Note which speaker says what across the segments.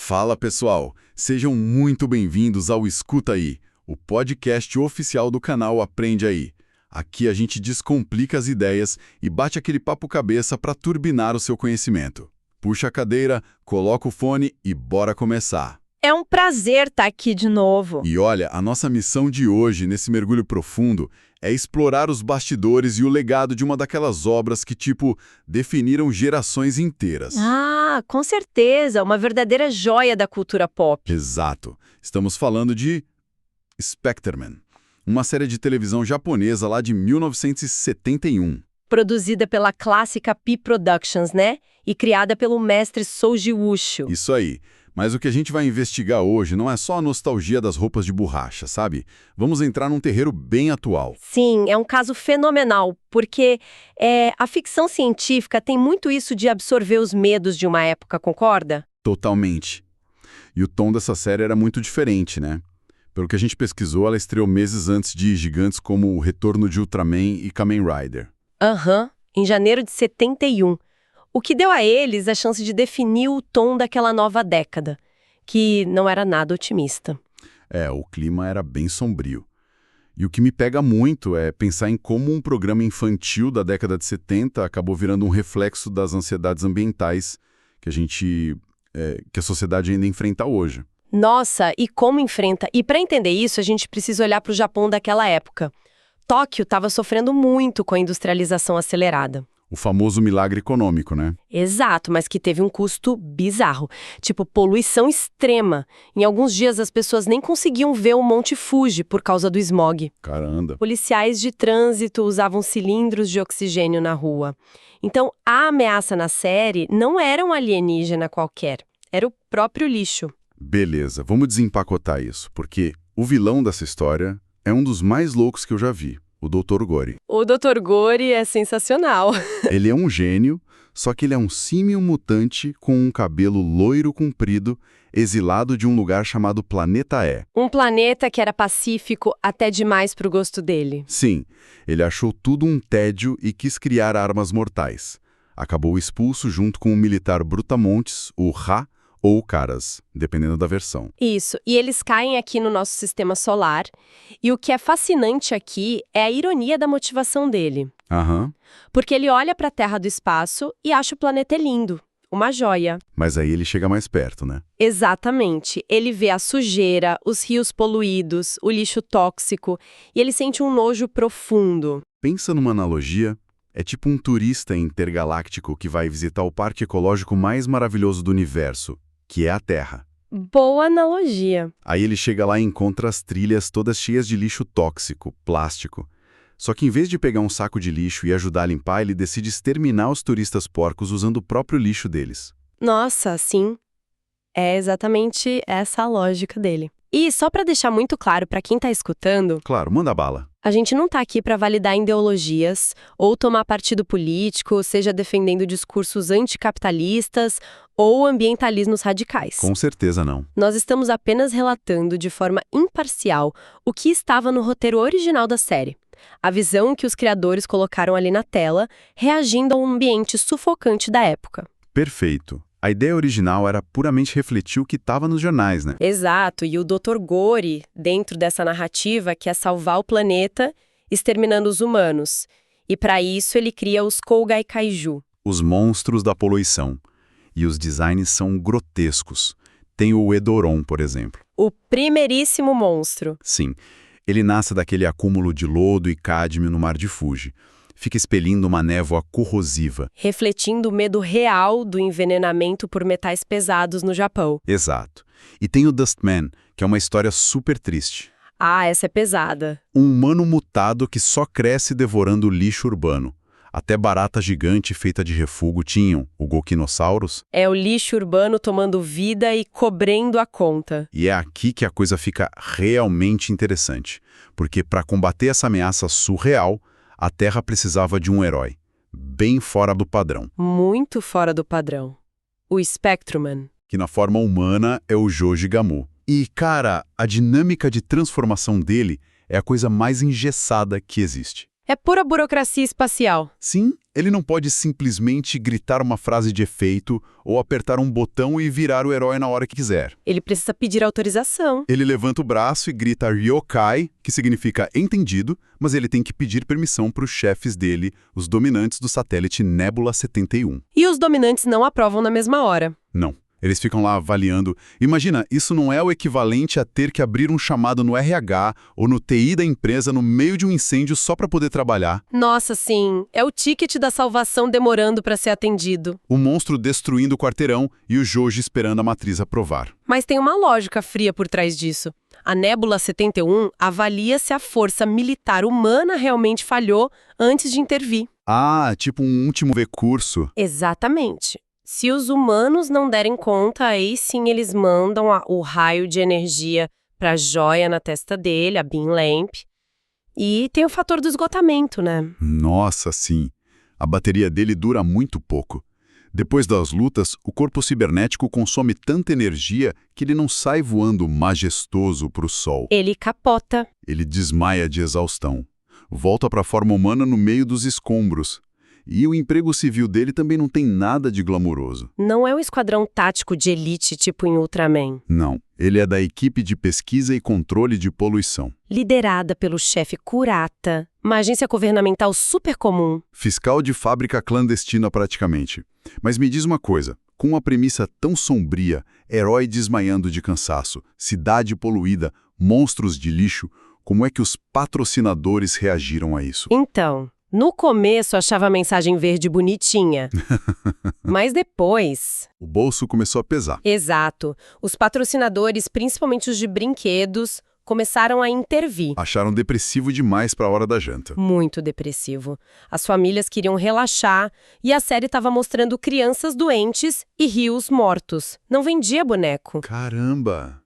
Speaker 1: Fala pessoal, sejam muito bem-vindos ao Escuta Aí, o podcast oficial do canal Aprende Aí. Aqui a gente descomplica as ideias e bate aquele papo cabeça para turbinar o seu conhecimento. Puxa a cadeira, coloca o fone e bora começar.
Speaker 2: É um prazer estar aqui de novo.
Speaker 1: E olha, a nossa missão de hoje, nesse mergulho profundo, é explorar os bastidores e o legado de uma daquelas obras que, definiram gerações inteiras.
Speaker 2: Ah, com certeza, uma verdadeira joia da cultura pop.
Speaker 1: Exato. Estamos falando de Spectreman, uma série de televisão japonesa lá de 1971.
Speaker 2: Produzida pela clássica P Productions, né? E criada pelo mestre Souji Wushu.
Speaker 1: Isso aí. Mas o que a gente vai investigar hoje não é só a nostalgia das roupas de borracha, sabe? Vamos entrar num terreiro bem atual.
Speaker 2: Sim, é um caso fenomenal, porque a ficção científica tem muito isso de absorver os medos de uma época, concorda?
Speaker 1: Totalmente. E o tom dessa série era muito diferente, né? Pelo que a gente pesquisou, ela estreou meses antes de gigantes como O Retorno de Ultraman e Kamen Rider.
Speaker 2: Em janeiro de 71. O que deu a eles a chance de definir o tom daquela nova década, que não era nada otimista.
Speaker 1: O clima era bem sombrio. E o que me pega muito é pensar em como um programa infantil da década de 70 acabou virando um reflexo das ansiedades ambientais que a sociedade ainda enfrenta hoje.
Speaker 2: Nossa, e como enfrenta? E para entender isso, a gente precisa olhar para o Japão daquela época. Tóquio estava sofrendo muito com a industrialização acelerada.
Speaker 1: O famoso milagre econômico, né?
Speaker 2: Exato, mas que teve um custo bizarro. Tipo, poluição extrema. Em alguns dias as pessoas nem conseguiam ver o Monte Fuji por causa do smog.
Speaker 1: Caramba.
Speaker 2: Policiais de trânsito usavam cilindros de oxigênio na rua. Então, a ameaça na série não era um alienígena qualquer. Era o próprio lixo.
Speaker 1: Beleza, vamos desempacotar isso, porque o vilão dessa história é um dos mais loucos que eu já vi. O Dr. Gore.
Speaker 2: O Dr. Gore é sensacional.
Speaker 1: Ele é um gênio, só que ele é um símio mutante com um cabelo loiro comprido, exilado de um lugar chamado Planeta E.
Speaker 2: Um planeta que era pacífico até demais pro gosto dele.
Speaker 1: Sim, ele achou tudo um tédio e quis criar armas mortais. Acabou expulso junto com o militar Brutamontes, o Ra ou Caras, dependendo da versão.
Speaker 2: Isso, e eles caem aqui no nosso sistema solar, e o que é fascinante aqui é a ironia da motivação dele. Porque ele olha para a Terra do espaço e acha o planeta lindo, uma joia.
Speaker 1: Mas aí ele chega mais perto, né?
Speaker 2: Exatamente, ele vê a sujeira, os rios poluídos, o lixo tóxico, e ele sente um nojo profundo.
Speaker 1: Pensa numa analogia. É tipo um turista intergaláctico que vai visitar o parque ecológico mais maravilhoso do universo, que é a Terra.
Speaker 2: Boa analogia.
Speaker 1: Aí ele chega lá e encontra as trilhas todas cheias de lixo tóxico, plástico. Só que em vez de pegar um saco de lixo e ajudar a limpar, ele decide exterminar os turistas porcos usando o próprio lixo deles.
Speaker 2: Nossa, sim. É exatamente essa a lógica dele. E só para deixar muito claro para quem tá escutando...
Speaker 1: Claro, manda bala.
Speaker 2: A gente não tá aqui para validar ideologias ou tomar partido político, seja defendendo discursos anticapitalistas ou ambientalismos radicais.
Speaker 1: Com certeza não.
Speaker 2: Nós estamos apenas relatando de forma imparcial o que estava no roteiro original da série. A visão que os criadores colocaram ali na tela, reagindo ao ambiente sufocante da época.
Speaker 1: Perfeito. A ideia original era puramente refletir o que estava nos jornais, né?
Speaker 2: Exato, e o Dr. Gore, dentro dessa narrativa, quer salvar o planeta, exterminando os humanos. E para isso ele cria os Kougai Kaiju.
Speaker 1: Os monstros da poluição. E os designs são grotescos. Tem o Edoron, por exemplo.
Speaker 2: O primeiríssimo monstro.
Speaker 1: Sim, ele nasce daquele acúmulo de lodo e cádmio no mar de Fuji. Fica expelindo uma névoa corrosiva.
Speaker 2: Refletindo o medo real do envenenamento por metais pesados no Japão.
Speaker 1: Exato. E tem o Dustman, que é uma história super triste.
Speaker 2: Ah, essa é pesada.
Speaker 1: Um humano mutado que só cresce devorando lixo urbano. Até barata gigante feita de refúgio tinham, o Gokinosaurus.
Speaker 2: É o lixo urbano tomando vida e cobrendo a conta.
Speaker 1: E é aqui que a coisa fica realmente interessante. Porque para combater essa ameaça surreal, a Terra precisava de um herói, bem fora do padrão.
Speaker 2: Muito fora do padrão. O Spectreman.
Speaker 1: Que na forma humana é o Joji Gamu. E, cara, a dinâmica de transformação dele é a coisa mais engessada que existe.
Speaker 2: É pura burocracia espacial.
Speaker 1: Sim, ele não pode simplesmente gritar uma frase de efeito ou apertar um botão e virar o herói na hora que quiser.
Speaker 2: Ele precisa pedir autorização.
Speaker 1: Ele levanta o braço e grita Ryokai, que significa entendido, mas ele tem que pedir permissão para os chefes dele, os dominantes do satélite Nebula 71.
Speaker 2: E os dominantes não aprovam na mesma hora.
Speaker 1: Não. Eles ficam lá avaliando. Imagina, isso não é o equivalente a ter que abrir um chamado no RH ou no TI da empresa no meio de um incêndio só para poder trabalhar.
Speaker 2: Nossa, sim. É o ticket da salvação demorando para ser atendido.
Speaker 1: O monstro destruindo o quarteirão e o Joji esperando a matriz aprovar.
Speaker 2: Mas tem uma lógica fria por trás disso. A Nebula 71 avalia se a força militar humana realmente falhou antes de intervir.
Speaker 1: Ah, tipo um último recurso.
Speaker 2: Exatamente. Se os humanos não derem conta, aí sim eles mandam o raio de energia para a joia na testa dele, a Beam Lamp. E tem o fator do esgotamento, né?
Speaker 1: Nossa, sim. A bateria dele dura muito pouco. Depois das lutas, o corpo cibernético consome tanta energia que ele não sai voando majestoso para o sol.
Speaker 2: Ele capota.
Speaker 1: Ele desmaia de exaustão. Volta para a forma humana no meio dos escombros. E o emprego civil dele também não tem nada de glamouroso.
Speaker 2: Não é um esquadrão tático de elite tipo em Ultraman.
Speaker 1: Não, ele é da equipe de pesquisa e controle de poluição.
Speaker 2: Liderada pelo chefe Kurata, uma agência governamental super comum.
Speaker 1: Fiscal de fábrica clandestina praticamente. Mas me diz uma coisa, com uma premissa tão sombria, herói desmaiando de cansaço, cidade poluída, monstros de lixo, como é que os patrocinadores reagiram a isso?
Speaker 2: Então, no começo achava a mensagem verde bonitinha, mas depois...
Speaker 1: O bolso começou a pesar.
Speaker 2: Exato. Os patrocinadores, principalmente os de brinquedos, começaram a intervir.
Speaker 1: Acharam depressivo demais para a hora da janta.
Speaker 2: Muito depressivo. As famílias queriam relaxar e a série estava mostrando crianças doentes e rios mortos. Não vendia boneco.
Speaker 1: Caramba!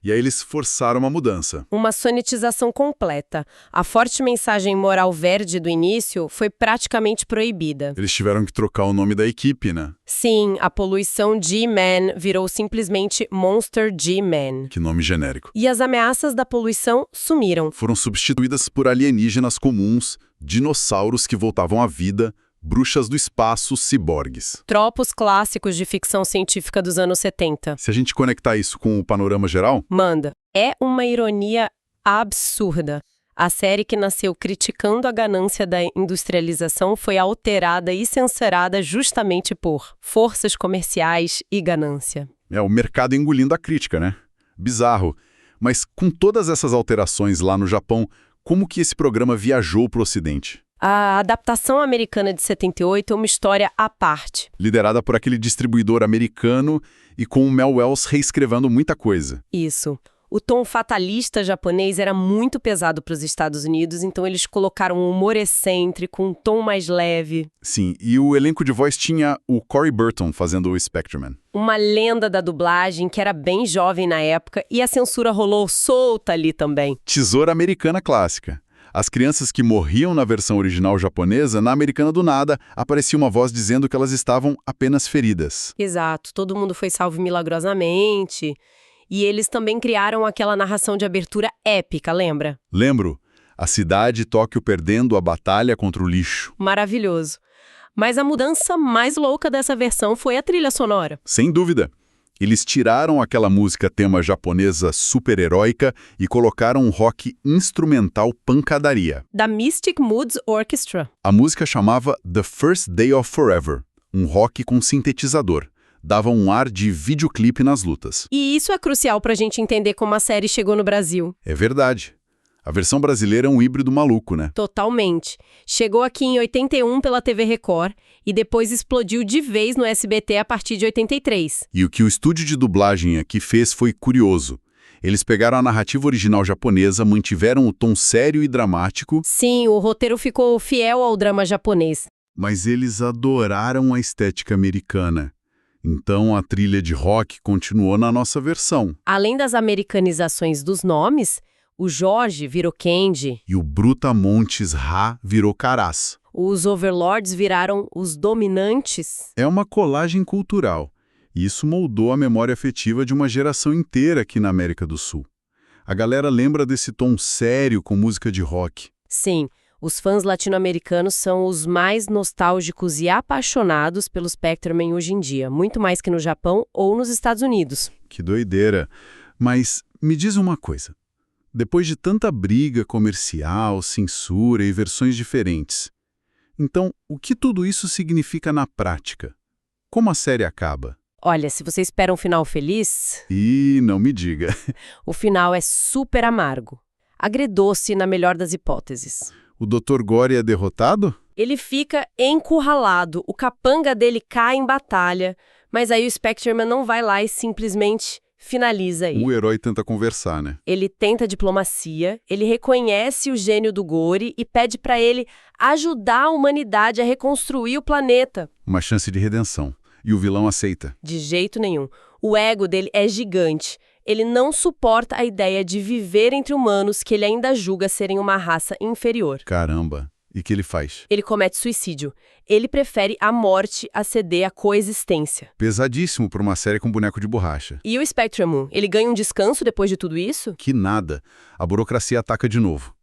Speaker 1: E aí eles forçaram uma mudança.
Speaker 2: Uma sonetização completa. A forte mensagem moral verde do início foi praticamente proibida.
Speaker 1: Eles tiveram que trocar o nome da equipe, né?
Speaker 2: Sim, a poluição G-Man virou simplesmente Monster G-Man.
Speaker 1: Que nome genérico.
Speaker 2: E as ameaças da poluição sumiram.
Speaker 1: Foram substituídas por alienígenas comuns, dinossauros que voltavam à vida, bruxas do espaço, ciborgues.
Speaker 2: Tropos clássicos de ficção científica dos anos 70.
Speaker 1: Se a gente conectar isso com o panorama geral...
Speaker 2: Manda. É uma ironia absurda. A série que nasceu criticando a ganância da industrialização foi alterada e censurada justamente por forças comerciais e ganância.
Speaker 1: É o mercado engolindo a crítica, né? Bizarro. Mas com todas essas alterações lá no Japão, como que esse programa viajou para o Ocidente?
Speaker 2: A adaptação americana de 78 é uma história à parte.
Speaker 1: Liderada por aquele distribuidor americano e com o Mel Wells reescrevendo muita coisa.
Speaker 2: Isso. O tom fatalista japonês era muito pesado para os Estados Unidos, então eles colocaram um humor excêntrico, um tom mais leve.
Speaker 1: Sim, e o elenco de voz tinha o Corey Burton fazendo o Spectreman.
Speaker 2: Uma lenda da dublagem que era bem jovem na época e a censura rolou solta ali também.
Speaker 1: Tesoura americana clássica. As crianças que morriam na versão original japonesa, na americana do nada, aparecia uma voz dizendo que elas estavam apenas feridas.
Speaker 2: Exato, todo mundo foi salvo milagrosamente. E eles também criaram aquela narração de abertura épica, lembra?
Speaker 1: Lembro. A cidade Tóquio perdendo a batalha contra o lixo.
Speaker 2: Maravilhoso. Mas a mudança mais louca dessa versão foi a trilha sonora.
Speaker 1: Sem dúvida. Eles tiraram aquela música tema japonesa super-heróica e colocaram um rock instrumental pancadaria.
Speaker 2: Da Mystic Moods Orchestra.
Speaker 1: A música chamava The First Day of Forever, um rock com sintetizador. Dava um ar de videoclipe nas lutas.
Speaker 2: E isso é crucial pra gente entender como a série chegou no Brasil.
Speaker 1: É verdade. A versão brasileira é um híbrido maluco, né?
Speaker 2: Totalmente. Chegou aqui em 81 pela TV Record e depois explodiu de vez no SBT a partir de 83.
Speaker 1: E o que o estúdio de dublagem aqui fez foi curioso. Eles pegaram a narrativa original japonesa, mantiveram o tom sério e dramático.
Speaker 2: Sim, o roteiro ficou fiel ao drama japonês.
Speaker 1: Mas eles adoraram a estética americana. Então a trilha de rock continuou na nossa versão.
Speaker 2: Além das americanizações dos nomes, o Jorge virou Kenji.
Speaker 1: E o Brutamontes Ra virou Caraz.
Speaker 2: Os Overlords viraram os dominantes.
Speaker 1: É uma colagem cultural. E isso moldou a memória afetiva de uma geração inteira aqui na América do Sul. A galera lembra desse tom sério com música de rock.
Speaker 2: Sim, Os fãs latino-americanos são os mais nostálgicos e apaixonados pelo Spectreman hoje em dia, muito mais que no Japão ou nos Estados Unidos.
Speaker 1: Que doideira. Mas me diz uma coisa. Depois de tanta briga comercial, censura e versões diferentes, então o que tudo isso significa na prática? Como a série acaba?
Speaker 2: Olha, se você espera um final feliz...
Speaker 1: Ih, não me diga.
Speaker 2: O final é super amargo. Agridoce na melhor das hipóteses.
Speaker 1: O Dr. Gore é derrotado?
Speaker 2: Ele fica encurralado, o capanga dele cai em batalha, mas aí o Spectreman não vai lá e simplesmente finaliza aí.
Speaker 1: O herói tenta conversar, né?
Speaker 2: Ele tenta diplomacia, ele reconhece o gênio do Gore e pede pra ele ajudar a humanidade a reconstruir o planeta.
Speaker 1: Uma chance de redenção. E o vilão aceita?
Speaker 2: De jeito nenhum. O ego dele é gigante. Ele não suporta a ideia de viver entre humanos que ele ainda julga serem uma raça inferior.
Speaker 1: Caramba. E o que ele faz?
Speaker 2: Ele comete suicídio. Ele prefere a morte a ceder à coexistência.
Speaker 1: Pesadíssimo para uma série com boneco de borracha.
Speaker 2: E o Spectreman, ele ganha um descanso depois de tudo isso?
Speaker 1: Que nada. A burocracia ataca de novo.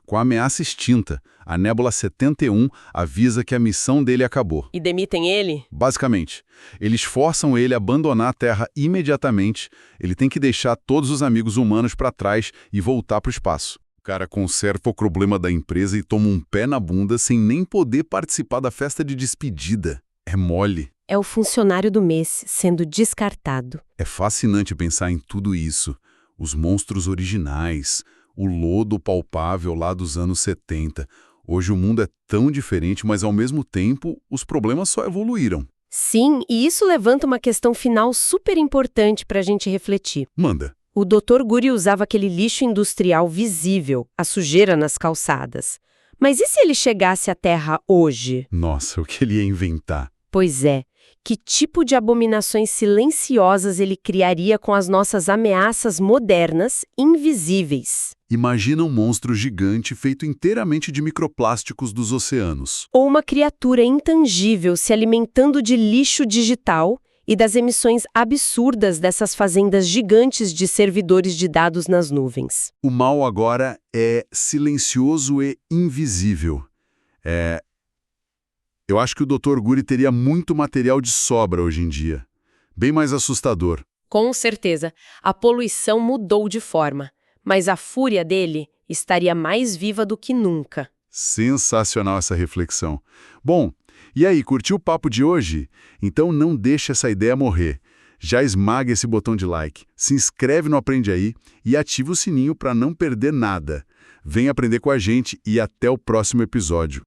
Speaker 1: Com a ameaça extinta, a Nébula 71 avisa que a missão dele acabou.
Speaker 2: E demitem ele?
Speaker 1: Basicamente, eles forçam ele a abandonar a Terra imediatamente. Ele tem que deixar todos os amigos humanos para trás e voltar para o espaço. O cara conserva o problema da empresa e toma um pé na bunda sem nem poder participar da festa de despedida. É mole.
Speaker 2: É o funcionário do mês sendo descartado.
Speaker 1: É fascinante pensar em tudo isso. Os monstros originais, o lodo palpável lá dos anos 70. Hoje o mundo é tão diferente, mas ao mesmo tempo os problemas só evoluíram.
Speaker 2: Sim, e isso levanta uma questão final super importante para a gente refletir.
Speaker 1: Manda.
Speaker 2: O Dr. Gore usava aquele lixo industrial visível, a sujeira nas calçadas. Mas e se ele chegasse à Terra hoje?
Speaker 1: Nossa, o que ele ia inventar?
Speaker 2: Pois é, que tipo de abominações silenciosas ele criaria com as nossas ameaças modernas, invisíveis?
Speaker 1: Imagina um monstro gigante feito inteiramente de microplásticos dos oceanos.
Speaker 2: Ou uma criatura intangível se alimentando de lixo digital e das emissões absurdas dessas fazendas gigantes de servidores de dados nas nuvens.
Speaker 1: O mal agora é silencioso e invisível. Eu acho que o Dr. Gore teria muito material de sobra hoje em dia. Bem mais assustador.
Speaker 2: Com certeza, a poluição mudou de forma, mas a fúria dele estaria mais viva do que nunca.
Speaker 1: Sensacional essa reflexão. Bom, e aí, curtiu o papo de hoje? Então não deixe essa ideia morrer. Já esmaga esse botão de like, se inscreve no Aprende Aí e ativa o sininho para não perder nada. Vem aprender com a gente e até o próximo episódio.